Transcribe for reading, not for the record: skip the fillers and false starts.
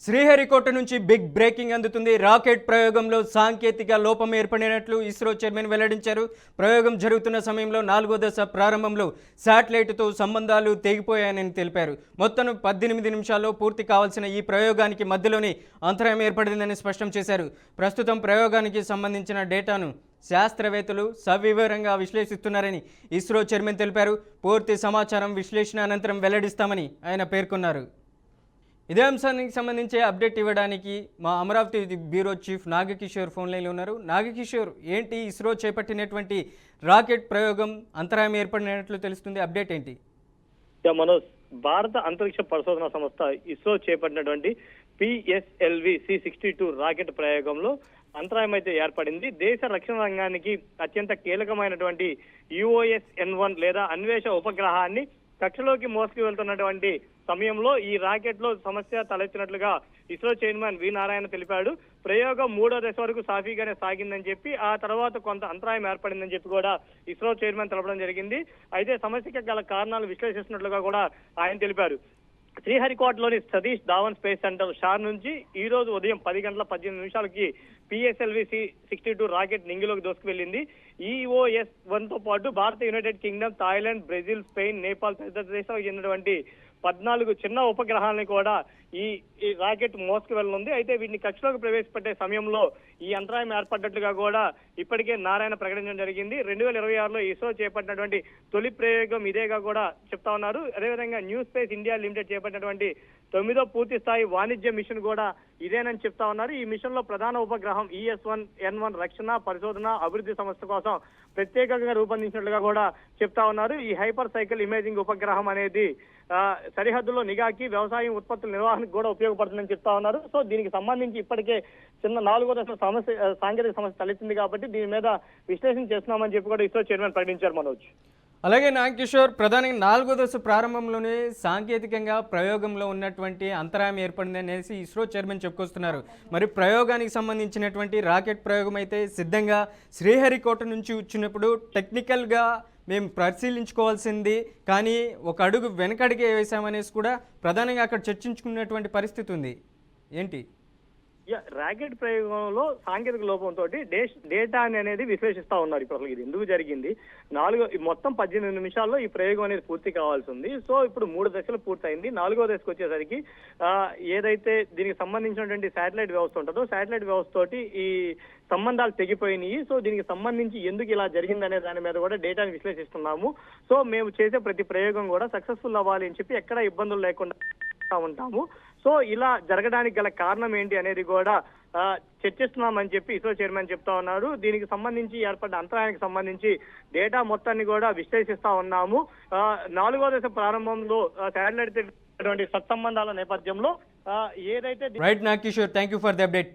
శ్రీహరికోట నుంచి big breaking అందుతుంది. Rocket ప్రయోగంలో సాంకేతిక లోపం ఏర్పడినట్లు ఇస్రో చైర్మన్ వెల్లడించారు. ప్రయోగం జరుగుతున్న సమయంలో 4వ దశ ప్రారంభంలో శాటిలైట్తో సంబంధాలు తెగిపోయాయని తెలిపారు. మొత్తం 18 నిమిషాల్లో పూర్తి కావాల్సిన ఈ ప్రయోగానికి మధ్యలోనే అంతరాయం ఏర్పడిందని స్పష్టం చేశారు. ప్రస్తుతం ప్రయోగానికి సంబంధించిన డేటాను శాస్త్రవేత్తలు సవివరంగా విశ్లేషిస్తున్నారని ఇస్రో చైర్మన్ తెలిపారు. పూర్తి సమాచారం విశ్లేషణ అనంతరం వెల్లడిస్తామని ఆయన పేర్కొన్నారు. ఇదే అంశానికి సంబంధించి అప్డేట్ ఇవ్వడానికి మా Amaravati bureau chief Nagakishore phone లైన్లో ఉన్నారు. నాగకిషోర్, ఏంటి ఇస్రో చేపట్టినటువంటి రాకెట్ ప్రయోగం అంతరాయం ఏర్పడినట్లు తెలుస్తుంది, అప్డేట్ ఏంటి? మనోజ్, భారత అంతరిక్ష పరిశోధన సంస్థ ఇస్రో చేపట్టినటువంటి పిఎస్ఎల్వి C62 రాకెట్ ప్రయోగంలో అంతరాయం అయితే ఏర్పడింది. దేశ రక్షణ రంగానికి అత్యంత కీలకమైనటువంటి UOS-N1 లేదా అన్వేష ఉపగ్రహాన్ని కక్షలోకి మోసుకు వెళ్తున్నటువంటి సమయంలో ఈ రాకెట్ లో సమస్య తలెత్తినట్లుగా ఇస్రో చైర్మన్ వి నారాయణ తెలిపాడు. ప్రయోగం 3వ దశ వరకు సాఫీగానే సాగిందని చెప్పి ఆ తర్వాత కొంత అంతరాయం ఏర్పడిందని చెప్పి కూడా ఇస్రో చైర్మన్ తెలపడం జరిగింది. అయితే సమస్యకి గల కారణాలు విశ్లేషిస్తున్నట్లుగా కూడా ఆయన తెలిపారు. శ్రీహరికోటలోని సతీష్ ధావన్ స్పేస్ సెంటర్ షార్ నుంచి ఈ రోజు ఉదయం 10:18 పిఎస్ఎల్వి C62 రాకెట్ నింగిలోకి దూసుకువెళ్లింది. EOS-1 తో పాటు భారత, United Kingdom, Thailand, Brazil, Spain, Nepal తదితర దేశాలకు చెందినటువంటి 14 చిన్న ఉపగ్రహాలను కూడా ఈ రాకెట్ మోసుకు వెళ్ళనుంది. అయితే వీటిని కక్షలోకి ప్రవేశపెట్టే సమయంలో ఈ అంతరాయం ఏర్పడ్డట్లుగా కూడా ఇప్పటికే నారాయణ ప్రకటించడం జరిగింది. 2026లో ఇస్రో చేపట్టినటువంటి తొలి ప్రయోగం ఇదేగా కూడా చెప్తా ఉన్నారు. అదేవిధంగా న్యూ స్పేస్ ఇండియా లిమిటెడ్ చేపట్టినటువంటి 9వ పూర్తి స్థాయి వాణిజ్య మిషన్ కూడా ఇదేనని చెప్తా ఉన్నారు. ఈ మిషన్ లో ప్రధాన ఉపగ్రహం ES-1N1 రక్షణ, పరిశోధన, అభివృద్ధి సంస్థ కోసం ప్రత్యేకంగా రూపొందించినట్లుగా కూడా చెప్తా ఉన్నారు. ఈ హైపర్ సైకిల్ ఇమేజింగ్ ఉపగ్రహం అనేది సరిహద్దులో నిఘాకి, వ్యవసాయం ఉత్పత్తుల నిర్వహణకు కూడా ఉపయోగపడుతుందని చెప్తా ఉన్నారు. సో దీనికి సంబంధించి ఇప్పటికే చిన్న 4వ దశ సాంకేతిక సమస్య తలెత్తింది కాబట్టి దీని మీద విశ్లేషణ చేస్తున్నామని చెప్పి కూడా ఇస్రో చైర్మన్ ప్రకటించారు. మనోజ్, అలాగే నాగకిషోర్, ప్రధానంగా 4వ దశ ప్రారంభంలోనే సాంకేతికంగా ప్రయోగంలో ఉన్నటువంటి అంతరాయం ఏర్పడింది అనేసి ఇస్రో చైర్మన్ చెప్పుకొస్తున్నారు. మరి ప్రయోగానికి సంబంధించినటువంటి రాకెట్ ప్రయోగం అయితే సిద్ధంగా శ్రీహరికోట నుంచి వచ్చినప్పుడు టెక్నికల్గా మేము పరిశీలించుకోవాల్సింది, కానీ ఒక అడుగు వెనకడిగే వేసామనేసి కూడా ప్రధానంగా అక్కడ చర్చించుకున్నటువంటి పరిస్థితి ఉంది. ఏంటి రాకెట్ ప్రయోగంలో సాంకేతిక లోపంతో డేటా అనేది విశ్లేషిస్తా ఉన్నారు. ఇప్పుడు ఇది ఎందుకు జరిగింది, మొత్తం 18 నిమిషాల్లో ఈ ప్రయోగం అనేది పూర్తి కావాల్సి ఉంది. సో ఇప్పుడు 3 దశలు పూర్తయింది. 4వ దశకు వచ్చేసరికి ఏదైతే దీనికి సంబంధించినటువంటి శాటిలైట్ వ్యవస్థ ఉంటుందో శాటిలైట్ వ్యవస్థ తోటి ఈ సంబంధాలు తెగిపోయినాయి. సో దీనికి సంబంధించి ఎందుకు ఇలా జరిగిందనే దాని మీద కూడా డేటాని విశ్లేషిస్తున్నాము. సో మేము చేసే ప్రతి ప్రయోగం కూడా సక్సెస్ఫుల్ అవ్వాలి అని చెప్పి ఎక్కడ ఇబ్బందులు లేకుండా ఉంటాము. సో ఇలా జరగడానికి గల కారణం ఏంటి అనేది కూడా చర్చిస్తున్నామని చెప్పి ఇస్రో చైర్మన్ చెప్తా ఉన్నారు. దీనికి సంబంధించి ఏర్పడ్డ అంతరాయానికి సంబంధించి డేటా మొత్తాన్ని కూడా విశ్లేషిస్తా ఉన్నాము. 4వ దశ ప్రారంభంలో శాటిలైట్ సత్సంబంధాల నేపథ్యంలో ఏదైతే right Nagakishore, thank you for the update.